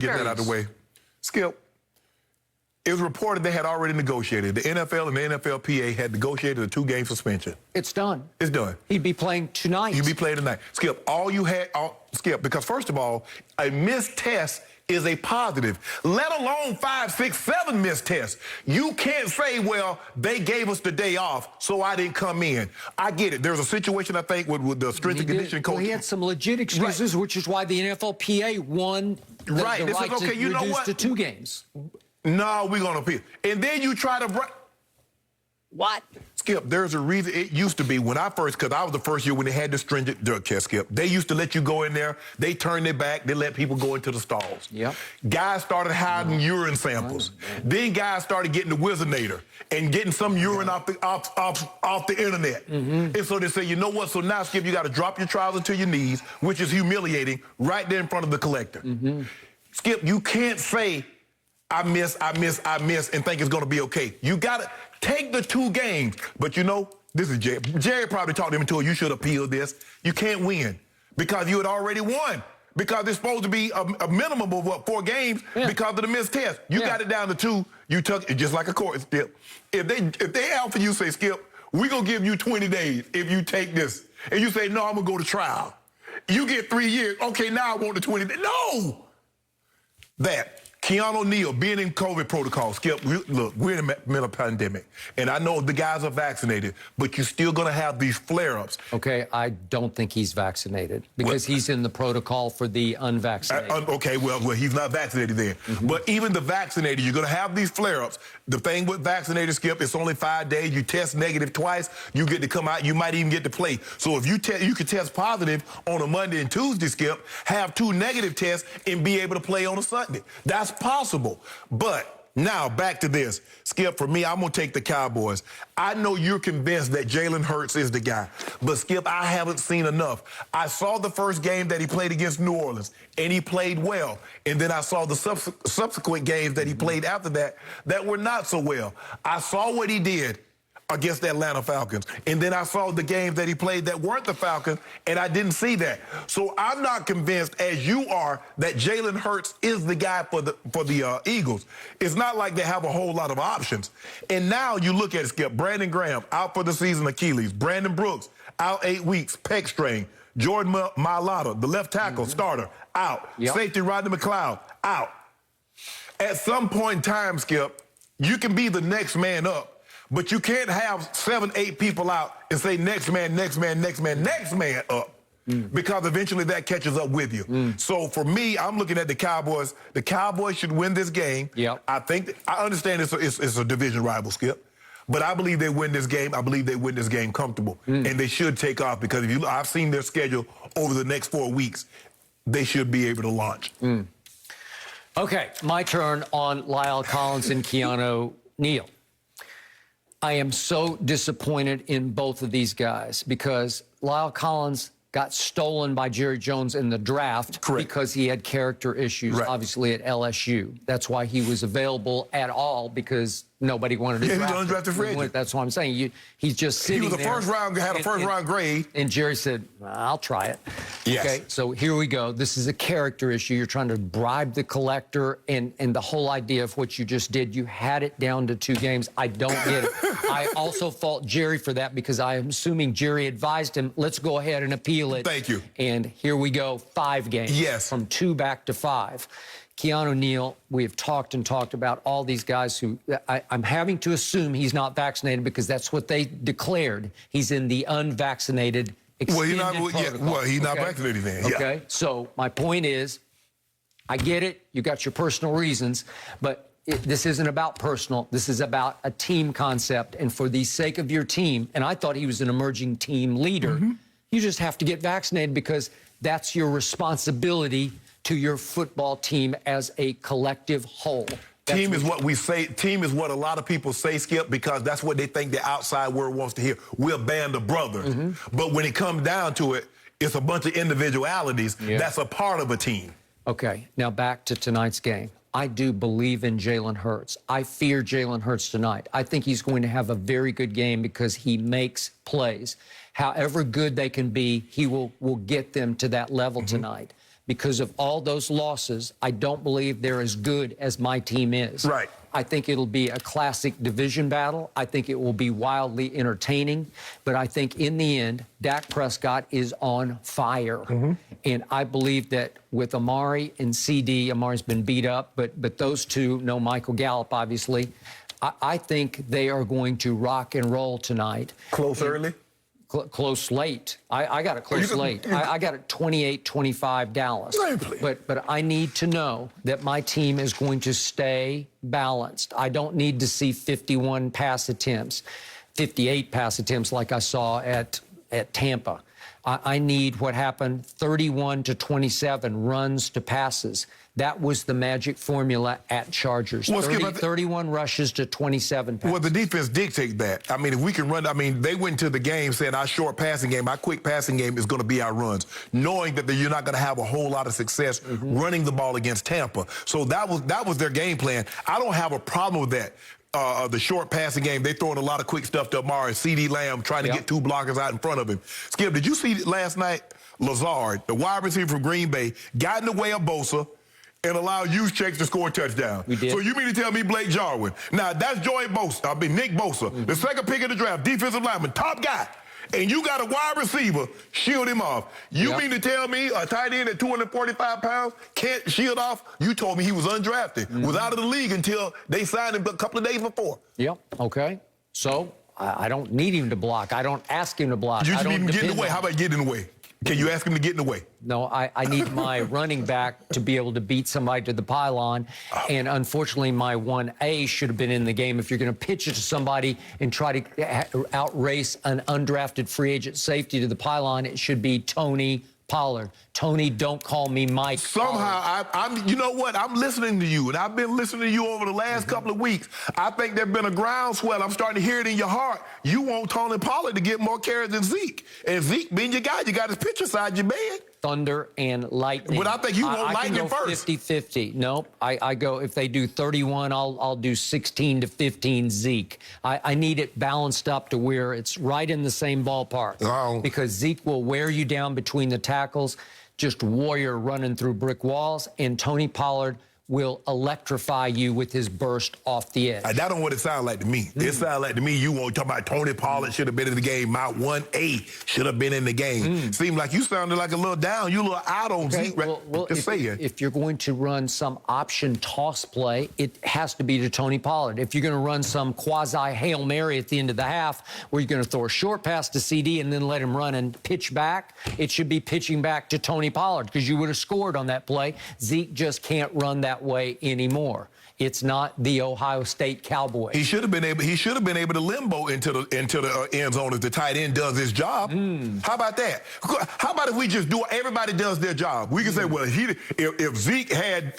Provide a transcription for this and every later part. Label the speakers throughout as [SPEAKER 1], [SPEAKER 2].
[SPEAKER 1] Get that out of the way. Skip, it was reported they had already negotiated. The NFL and the NFLPA had negotiated a 2-game suspension.
[SPEAKER 2] It's done.
[SPEAKER 1] It's done.
[SPEAKER 2] He'd be playing tonight.
[SPEAKER 1] He'd be playing tonight. Skip, Skip, because first of all, a missed test is a positive, let alone 5, 6, 7 missed tests. You can't say, well, they gave us the day off, so I didn't come in. I get it. There's a situation, I think, with the strength and conditioning coach.
[SPEAKER 2] Well, he had some legit excuses, which is why the NFLPA won the right to reduce to 2 games.
[SPEAKER 1] No, we're going to appeal. And then you try to...
[SPEAKER 2] What?
[SPEAKER 1] Skip, there's a reason. It used to be when I first, because I was the first year when they had the stringent drug test, Skip. They used to let you go in there. They turned their back. They let people go into the stalls.
[SPEAKER 2] Yep.
[SPEAKER 1] Guys started hiding urine samples. Then guys started getting the Wizinator and getting some urine off the internet. And so they say, you know what? So now, Skip, you got to drop your trousers to your knees, which is humiliating, right there in front of the collector. Skip, you can't say, I miss, and think it's going to be okay. You got to take the 2 games. But you know, this is Jerry. Jerry probably talked him into it. You should appeal this. You can't win because you had already won. Because it's supposed to be a minimum of, what, 4 games because of the missed test. You got it down to 2. You took it just like a court, Skip. If they offer you, say, Skip, we're going to give you 20 days if you take this. And you say, no, I'm going to go to trial. You get 3 years. Okay, now I want the 20 days. No! That. Keanu Neal being in COVID protocol. Skip, look, we're in the middle of a pandemic. And I know the guys are vaccinated, but you're still going to have these flare-ups.
[SPEAKER 2] Okay, I don't think he's vaccinated because he's in the protocol for the unvaccinated.
[SPEAKER 1] Okay, well, he's not vaccinated then. But even the vaccinated, you're going to have these flare-ups. The thing with vaccinated, Skip, it's only 5 days. You test negative twice, you get to come out. You might even get to play. So if you could test positive on a Monday and Tuesday, Skip, have 2 negative tests and be able to play on a Sunday. That's possible. But now back to this. Skip, for me, I'm going to take the Cowboys. I know you're convinced that Jalen Hurts is the guy. But, Skip, I haven't seen enough. I saw the first game that he played against New Orleans, and he played well. And then I saw the subsequent games that he played after that that were not so well. I saw what he did against the Atlanta Falcons. And then I saw the games that he played that weren't the Falcons, and I didn't see that. So I'm not convinced, as you are, that Jalen Hurts is the guy for the Eagles. It's not like they have a whole lot of options. And now you look at it, Skip. Brandon Graham, out for the season, Achilles. Brandon Brooks, out 8 weeks, pec strain. Jordan Mailata, the left tackle, starter, out. Safety Rodney McLeod, out. At some point in time, Skip, you can be the next man up. But you can't have 7, 8 people out and say next man, next man, next man, next man up. Because eventually that catches up with you. So for me, I'm looking at the Cowboys. The Cowboys should win this game. I understand it's a division rival, Skip. But I believe they win this game. I believe they win this game comfortable. And they should take off because I've seen their schedule over the next 4 weeks. They should be able to launch.
[SPEAKER 2] Okay, my turn on La'el Collins and Keanu Neal. I am so disappointed in both of these guys because La'el Collins got stolen by Jerry Jones in the draft because he had character issues, obviously, at LSU. That's why he was available at all, because nobody wanted to draft him.
[SPEAKER 1] Undrafted free agent.
[SPEAKER 2] That's what I'm saying. He's just sitting there.
[SPEAKER 1] He was a first-round, had a first-round grade.
[SPEAKER 2] And Jerry said, I'll try it. Okay, so here we go. This is a character issue. You're trying to bribe the collector, and the whole idea of what you just did, you had it down to 2 games. I don't get it. I also fault Jerry for that because I am assuming Jerry advised him, let's go ahead and appeal it.
[SPEAKER 1] Thank you.
[SPEAKER 2] And here we go, 5 games. From 2 back to 5. Keanu Neal, we have talked about all these guys who I'm having to assume he's not vaccinated because that's what they declared. He's in the unvaccinated extended protocol.
[SPEAKER 1] He's not vaccinated then.
[SPEAKER 2] Okay, so my point is, I get it. You got your personal reasons, but this isn't about personal. This is about a team concept. And for the sake of your team, and I thought he was an emerging team leader, you just have to get vaccinated because that's your responsibility to your football team as a collective whole.
[SPEAKER 1] Team is what we say. Team is what a lot of people say, Skip, because that's what they think the outside world wants to hear. We're a band of brothers. But when it comes down to it, it's a bunch of individualities that's a part of a team.
[SPEAKER 2] Okay, now back to tonight's game. I do believe in Jalen Hurts. I fear Jalen Hurts tonight. I think he's going to have a very good game because he makes plays. However good they can be, he will get them to that level tonight. because of all those losses, I don't believe they're as good as my team is.
[SPEAKER 1] Right.
[SPEAKER 2] I think it'll be a classic division battle. I think it will be wildly entertaining. But I think in the end, Dak Prescott is on fire. And I believe that with Amari and CD, Amari's been beat up, but those two, no Michael Gallup, obviously, I think they are going to rock and roll tonight.
[SPEAKER 1] Close early?
[SPEAKER 2] Close late. I got it close late. I got it 28-25 Dallas. But I need to know that my team is going to stay balanced. I don't need to see 51 pass attempts, 58 pass attempts like I saw at Tampa. I need what happened 31-27 runs to passes. That was the magic formula at Chargers. 31 rushes to 27 passes.
[SPEAKER 1] Well, the defense dictates that. I mean, if we can run, I mean, they went into the game saying our short passing game, our quick passing game is going to be our runs, knowing that you're not going to have a whole lot of success running the ball against Tampa. So that was their game plan. I don't have a problem with that. The short passing game, they throwing a lot of quick stuff to Amari, CD Lamb trying to get two blockers out in front of him. Skip, did you see last night Lazard, the wide receiver from Green Bay, got in the way of Bosa and allowed Juszczyk to score a touchdown?
[SPEAKER 2] We did.
[SPEAKER 1] So you mean to tell me Blake Jarwin? Now, that's Nick Bosa, the second pick of the draft, defensive lineman, top guy. And you got a wide receiver, shield him off. You mean to tell me a tight end at 245 pounds can't shield off? You told me he was undrafted, was out of the league until they signed him a couple of days before.
[SPEAKER 2] Yep, okay. So I don't need him to block. I don't ask him to block.
[SPEAKER 1] You
[SPEAKER 2] I
[SPEAKER 1] just
[SPEAKER 2] don't
[SPEAKER 1] need him to get in the way.
[SPEAKER 2] depend
[SPEAKER 1] How about getting in the way? Can you ask him to get in the way?
[SPEAKER 2] No, I need my running back to be able to beat somebody to the pylon. And unfortunately, my 1A should have been in the game. If you're going to pitch it to somebody and try to outrace an undrafted free agent safety to the pylon, it should be Tony Pollard. Tony, don't call me Mike.
[SPEAKER 1] Somehow, you know what? I'm listening to you, and I've been listening to you over the last couple of weeks. I think there's been a groundswell. I'm starting to hear it in your heart. You want Tony Pollard to get more carries than Zeke. And Zeke being your guy, you got his pitch beside your bed.
[SPEAKER 2] Thunder and lightning.
[SPEAKER 1] But I think you want lightning first.
[SPEAKER 2] 50-50. Nope. I go, if they do 31, I'll do 16-15 Zeke. I need it balanced up to where it's right in the same ballpark. Because Zeke will wear you down between the tackles, just warrior running through brick walls, and Tony Pollard will electrify you with his burst off the edge.
[SPEAKER 1] That don't what it sounds like to me. It sounds like to me you want to talk about Tony Pollard should have been in the game. My 1A should have been in the game. Seemed like you sounded like a little down. You a little out on Zeke.
[SPEAKER 2] Well, if you're going to run some option toss play, it has to be to Tony Pollard. If you're going to run some quasi-Hail Mary at the end of the half where you're going to throw a short pass to CD and then let him run and pitch back, it should be pitching back to Tony Pollard because you would have scored on that play. Zeke just can't run that way anymore. It's not the Ohio State Cowboys.
[SPEAKER 1] He should have been able to limbo into the end zone if the tight end does his job. How about that? How about if we just do everybody does their job? We can say, well, if Zeke had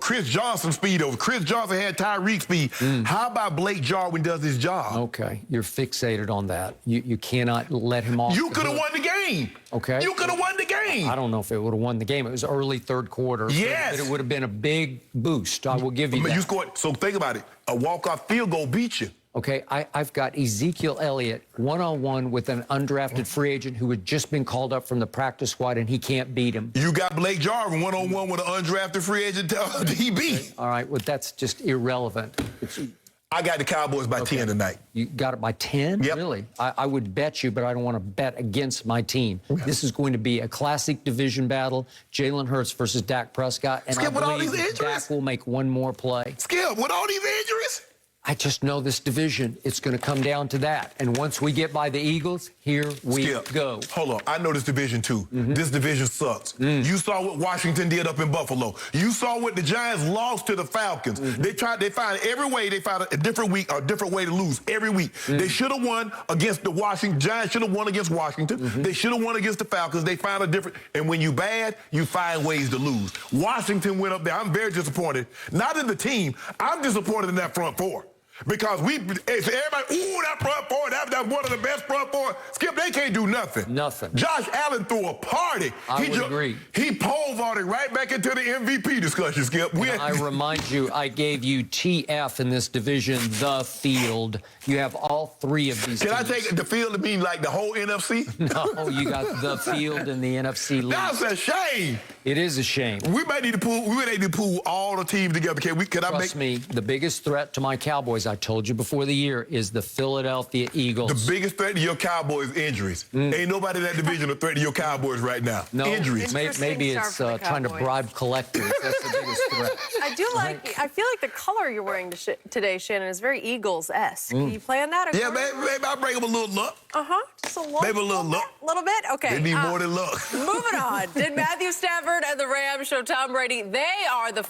[SPEAKER 1] Chris Johnson speed or Chris Johnson had Tyreek speed, how about Blake Jarwin does his job?
[SPEAKER 2] Okay, you're fixated on that. You cannot let him off.
[SPEAKER 1] You could have won the game.
[SPEAKER 2] Okay.
[SPEAKER 1] You could have won the game.
[SPEAKER 2] I don't know if it would have won the game. It was early third quarter.
[SPEAKER 1] Yes.
[SPEAKER 2] But it would have been a big boost. I will give you that.
[SPEAKER 1] You scored. So think about it. A walk-off field goal beat you.
[SPEAKER 2] Okay, I've got Ezekiel Elliott one-on-one with an undrafted free agent who had just been called up from the practice squad, and he can't beat him.
[SPEAKER 1] You got Blake Jarwin one-on-one with an undrafted free agent he beat.
[SPEAKER 2] Okay. All right, well, that's just irrelevant.
[SPEAKER 1] I got the Cowboys by 10 tonight.
[SPEAKER 2] You got it by 10?
[SPEAKER 1] Yep.
[SPEAKER 2] Really? I would bet you, but I don't want to bet against my team. Okay. This is going to be a classic division battle, Jalen Hurts versus Dak Prescott, and
[SPEAKER 1] Skip,
[SPEAKER 2] I believe Dak will make one more play.
[SPEAKER 1] Skip, with all these injuries?
[SPEAKER 2] I just know this division, it's going to come down to that. And once we get by the Eagles, here we go.
[SPEAKER 1] Hold on. I know this division, too. This division sucks. You saw what Washington did up in Buffalo. You saw what the Giants lost to the Falcons. They find every way, they find a different way to lose every week. They should have won against the Washington. Giants should have won against Washington. They should have won against the Falcons. They found a different. And when you bad, you find ways to lose. Washington went up there. I'm very disappointed. Not in the team. I'm disappointed in that front four. Because everybody, ooh, that front four, that's one of the best front four. Skip, they can't do nothing.
[SPEAKER 2] Nothing.
[SPEAKER 1] Josh Allen threw a party.
[SPEAKER 2] I would agree.
[SPEAKER 1] He pole vaulted right back into the MVP discussion, Skip.
[SPEAKER 2] I remind you, I gave you TF in this division, the field. You have all three of these
[SPEAKER 1] Can
[SPEAKER 2] teams.
[SPEAKER 1] I take the field to mean like the whole NFC?
[SPEAKER 2] No, you got the field in the NFC league.
[SPEAKER 1] That's a shame.
[SPEAKER 2] It is a shame.
[SPEAKER 1] We may need to pull all the teams together.
[SPEAKER 2] Trust me, the biggest threat to my Cowboys, I told you before the year, is the Philadelphia Eagles.
[SPEAKER 1] The biggest threat to your Cowboys is injuries. Ain't nobody in that division a threat to your Cowboys right now.
[SPEAKER 2] No,
[SPEAKER 1] injuries.
[SPEAKER 2] Maybe it's trying to bribe collectors. That's the biggest threat.
[SPEAKER 3] I feel like the color you're wearing today, Shannon, is very Eagles-esque. Can you play on that?
[SPEAKER 1] Yeah, maybe I'll bring them a little luck.
[SPEAKER 3] Just a little.
[SPEAKER 1] Maybe a little luck.
[SPEAKER 3] A little bit? Okay.
[SPEAKER 1] They need more than luck.
[SPEAKER 3] Moving on. Did Matthew Stafford and the Rams show Tom Brady they are the